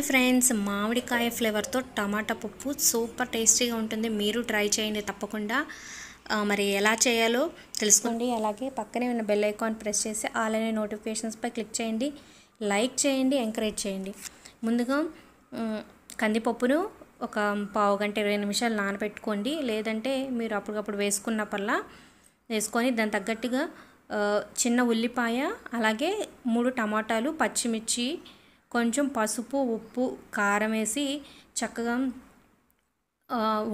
Hi friends, మామిడికాయ ఫ్లేవర్తో టమాటా పప్పు super టేస్టీగా ఉంటుంది. మీరు ట్రై చేయండి తప్పకుండా. మరి ఎలా చేయాలో తెలుసుకోండి. అలాగే పక్కనే ఉన్న బెల్ ఐకాన్ ప్రెస్ చేసి ఆల్ అనే నోటిఫికేషన్స్పై క్లిక్ చేయండి, లైక్ చేయండి, ఎంకరేజ్ చేయండి. ముందుగా కందిపప్పును ఒక పావు గంట 20 నిమిషాలు నానబెట్టుకోండి. లేదంటే మీరు అప్పటికప్పుడు వేసుకున్నప్పల్లా వేసుకొని దాని తగ్గట్టుగా చిన్న ఉల్లిపాయ, అలాగే 3 టమాటాలు, పచ్చిమిర్చి, కొంచెం పసుపు, ఉప్పు, కారం వేసి చక్కగా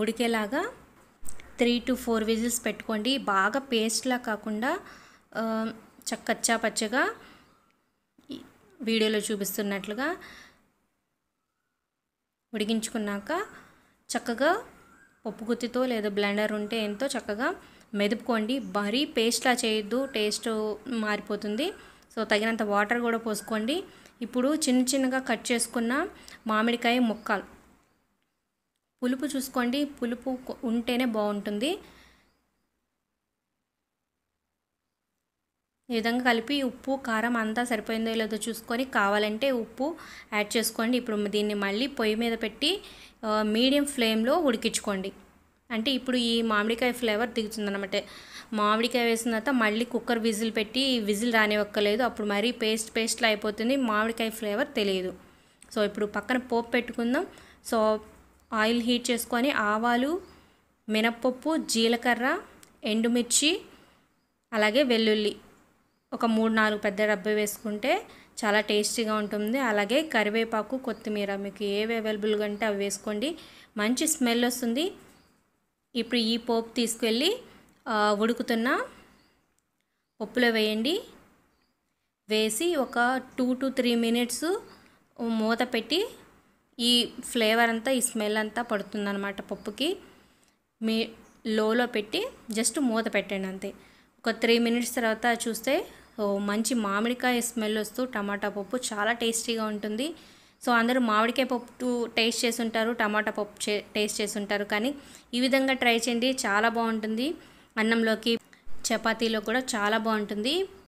ఉడికేలాగా 3 to 4 విజిల్స్ పెట్టుకోండి. బాగా పేస్ట్లా కాకుండా కచ్చా పచ్చగా వీడియోలో చూపిస్తున్నట్లుగా ఉడికించుకున్నాక చక్కగా పప్పు గుత్తితో లేదా బ్లెండర్ ఉంటే ఎంతో చక్కగా మెదుపుకోండి. మరీ పేస్ట్లా చేయొద్దు, టేస్ట్ మారిపోతుంది. సో తగినంత వాటర్ కూడా పోసుకోండి. ఇప్పుడు చిన్న చిన్నగా కట్ చేసుకున్న మామిడికాయ ముక్కలు, పులుపు చూసుకోండి, పులుపు ఉంటేనే బాగుంటుంది. ఈ విధంగా కలిపి ఉప్పు కారం అంతా సరిపోయిందో లేదో చూసుకొని కావాలంటే ఉప్పు యాడ్ చేసుకోండి. ఇప్పుడు దీన్ని మళ్ళీ పొయ్యి మీద పెట్టి మీడియం ఫ్లేమ్లో ఉడికించుకోండి. అంటే ఇప్పుడు ఈ మామిడికాయ ఫ్లేవర్ దిగుతుంది అన్నమాట. మామిడికాయ వేసిన తర్వాత మళ్ళీ కుక్కర్ విజిల్ పెట్టి విజిల్ రానివ్వక్కర్లేదు, అప్పుడు మరీ పేస్ట్లా అయిపోతుంది, మామిడికాయ ఫ్లేవర్ తెలియదు. సో ఇప్పుడు పక్కన పోపు పెట్టుకుందాం. సో ఆయిల్ హీట్ చేసుకొని ఆవాలు, మినప్పప్పు, జీలకర్ర, ఎండుమిర్చి, అలాగే వెల్లుల్లి ఒక 3-4 పెద్ద డబ్బా వేసుకుంటే చాలా టేస్టీగా ఉంటుంది. అలాగే కరివేపాకు, కొత్తిమీర మీకు ఏవి అవైలబుల్గా ఉంటే అవి వేసుకోండి, మంచి స్మెల్ వస్తుంది. ఇప్పుడు ఈ పోపు తీసుకెళ్ళి ఉడుకుతున్న పప్పులో వేయండి. వేసి ఒక 2 to 3 మినిట్స్ మూత పెట్టి ఈ ఫ్లేవర్ అంతా, ఈ స్మెల్ అంతా పడుతుందన్నమాట పప్పుకి. మీ లోలో పెట్టి జస్ట్ మూత పెట్టండి అంతే. ఒక 3 మినిట్స్ తర్వాత చూస్తే మంచి మామిడికాయ స్మెల్ వస్తూ టమాటా పప్పు చాలా టేస్టీగా ఉంటుంది. సో అందరూ మామిడికాయ పప్పు టేస్ట్ చేసి ఉంటారు, టమాటా పప్పు టేస్ట్ చేసి ఉంటారు, కానీ ఈ విధంగా ట్రై చేయండి, చాలా బాగుంటుంది. అన్నంలోకి, చపాతీలో కూడా చాలా బాగుంటుంది.